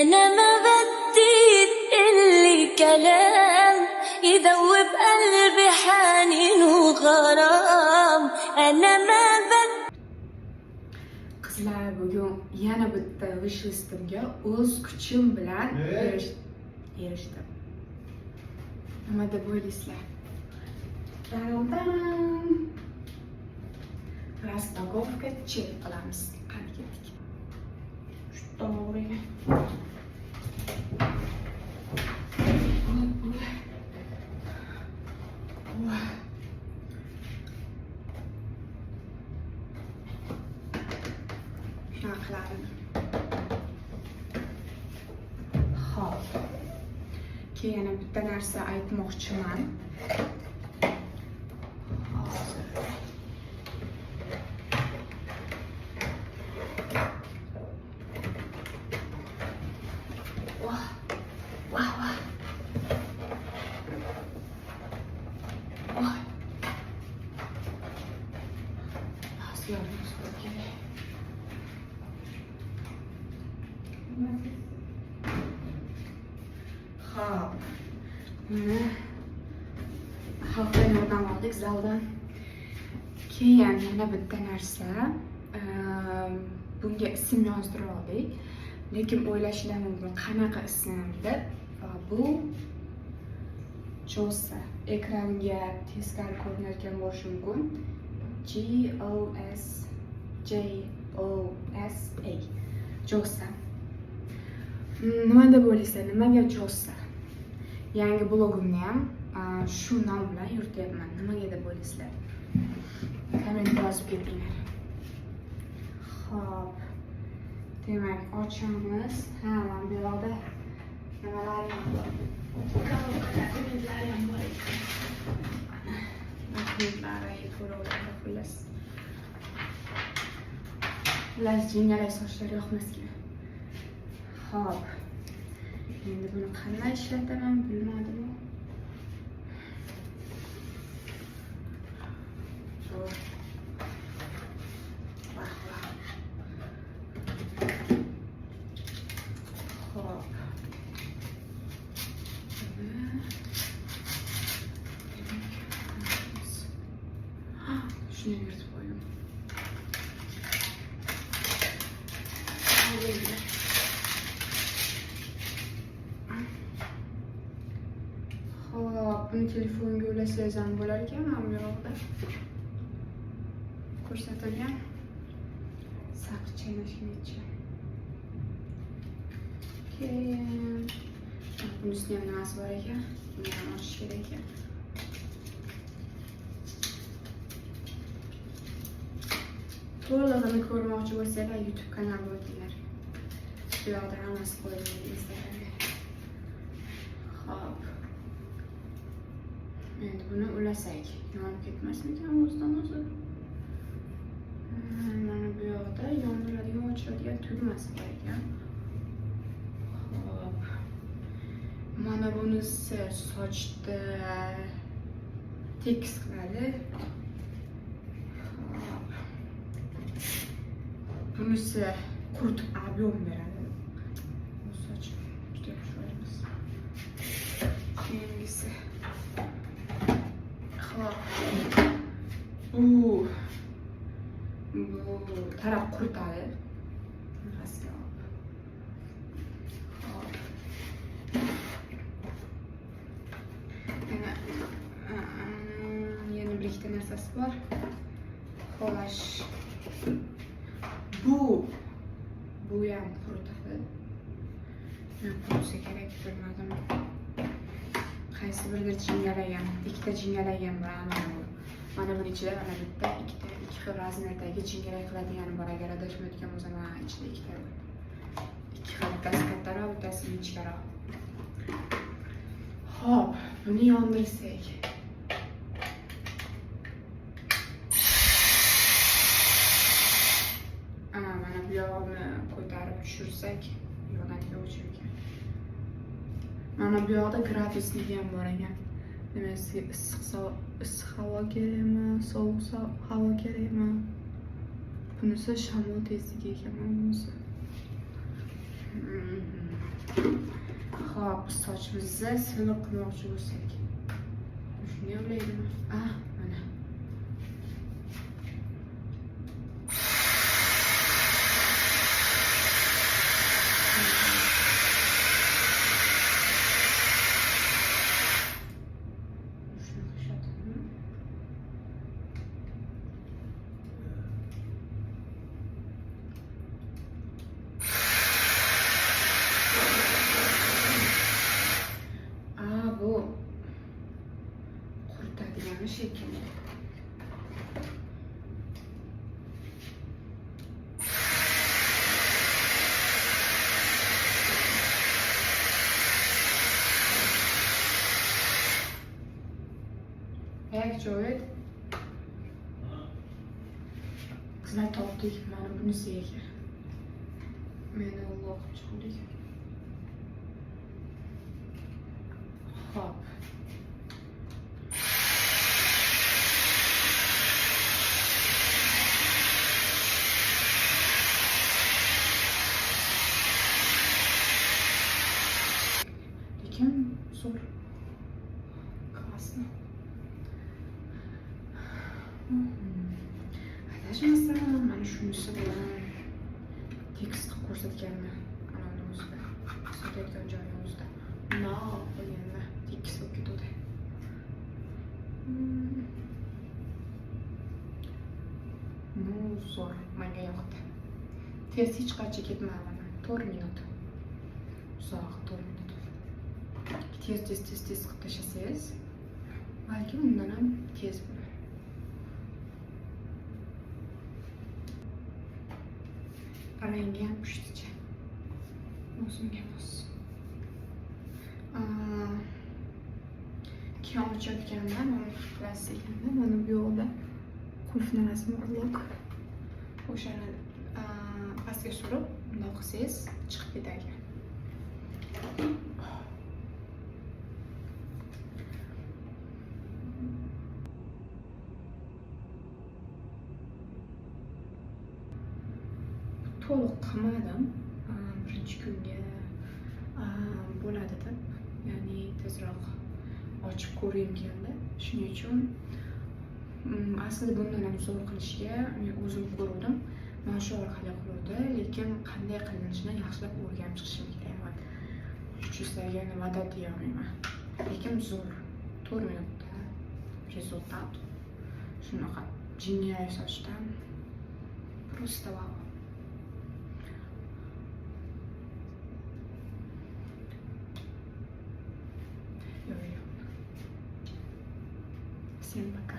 أنا ما بدي تقلي كلام يذوب قلبي حنين وغرام. أنا ما بدي. Qizlar, bugun yana bitta wish listimga o'z kuchim bilan erishdim. Nima deb o'ylaysizlar? Распаковка чек qilamiz. Qani ketdik. To'g'ri. Shunaqa. Xo'p. Keyin yana bitta narsa aytmoqchiman. Xo'p. Xalqdan yordam oldik zaldan. Keyin yana bitta narsa. Bunga ism yozdira oldik. Lekin o'ylashlar mumkin qanaqa ism deb. Bu Josa. Ekranga teskari ko'rinayotgan bo'lishi mumkin. Josa. Josa. Nima deb o'ylaysizlar? Nimaga Josa? Yangi blogimni ham shu nom bilan yurityapman. Nimaga deb o'ylaysizlar? Kommentda yozib ketinglar. Xo'p. Demak, ochamiz. Ha, mana bu yerda nimalar bor? Kommentlar ham bor ekan. Kommentlar ko'ruvlar xullas. Xullas jingalak sochlar yoqmaskan. Xo'p. Endi buni qanday ishlataman bilmadim. Şunu yırtıp koyayım. Hop, bunu telefonga ulasangiz ham bo'lar ekan, mana bu yoqda ko'rsatilgan. Saqiz chaynashgacha. Keyin bunun üstüne ham nimasi bor ekan? Buni ham ochish kerak ekan. To'lig'ini ko'rmoqchi bo'lsanglar YouTube kanal bo'ldinglar. Bu yoqda hammasi qo'yilgan Instagramga. Xo'p. Endi buni ulasak, yonib ketmasmikan o'zidan o'zi? Mana bu yoqda yondiradigan, ochiladigan tugmasi bor ekan. Xo'p. Mana bunisi sochda tekis qiladi. Bunisi quritib ob'yom beradi. Bu soch juda yaxshi. Keyingisi. Xo'p. Bu taraf quritadi. Rasmiy. Xo'p. Yana bir ikkita narsasi bor. Xo'sh. Bu ham quritadi. Bunisi kerak bilmadim. Qaysi biridir jingalagam, ikkita jingalagam bor. Mana buni ichida mana bitta, ikkita, ikki xil razmerdagi jingalak qiladigan bor. Agar adashmayotgan bo'lsam, mana ichida ikkita bor. Ikki xil, bittasi kattaroq, bittasi ingichkaroq. Xo'p, buni yondirsak. Mana bu yog'ni ko'tarib tushirsak, yonadiga o'chirgan. Mana bu yoqda gradusniki ham bor ekan. Demak, issiq havo kerakmi, sovuq havo kerakmi? Bunisi shamol tezligi ekan, bunisi. Hop, sochimizni silliq qilmoqchi bo'lsak. Shuni yo'laydimi? Ah, mana. Bu quritadigan shekilli. Joyet. Qizlar topdik, mana bunisiga. Meni Alloh chiqdik. Hop. Lekin zo'r. Классно. Adashmasam, mana shunisi bilan tekst ko'rsatganman. Ana o'zida. Sotayotgan joyimizda. No, bo'lganda tekst bo'lib ketadi. Zo'r, menga yoqdi. Tez hech qancha ketmadi. 4 minut. Uzoq 4 minut. Tez qilib tashlasangiz, balki undan ham tez bo'lar. Rangi ham pushticha. O'zimga mos. Keyin ochayotganda, mana bilasiz ekanda, mana bu yoqda qulfni rasmi uloq. O'shani pastga surib, bundoq qilsangiz chiqib ketadi. To'liq qilmadim. Birinchi kunga bo'ladi deb, ya'ni tezroq ochib ko'rayim keldi. Shuning uchun aslida bundan ham zo'r qilishga men o'zim ko'rdim. Mana shu orqali qiluvdi, lekin qanday qilinishini yaxshilab o'rganib chiqishim kerak. Sizlarga nimadan deya olmayman. Lekin zo'r. 4 minutda rezultat. Shunaqa jinniy sochdan просто vau. Всем пока.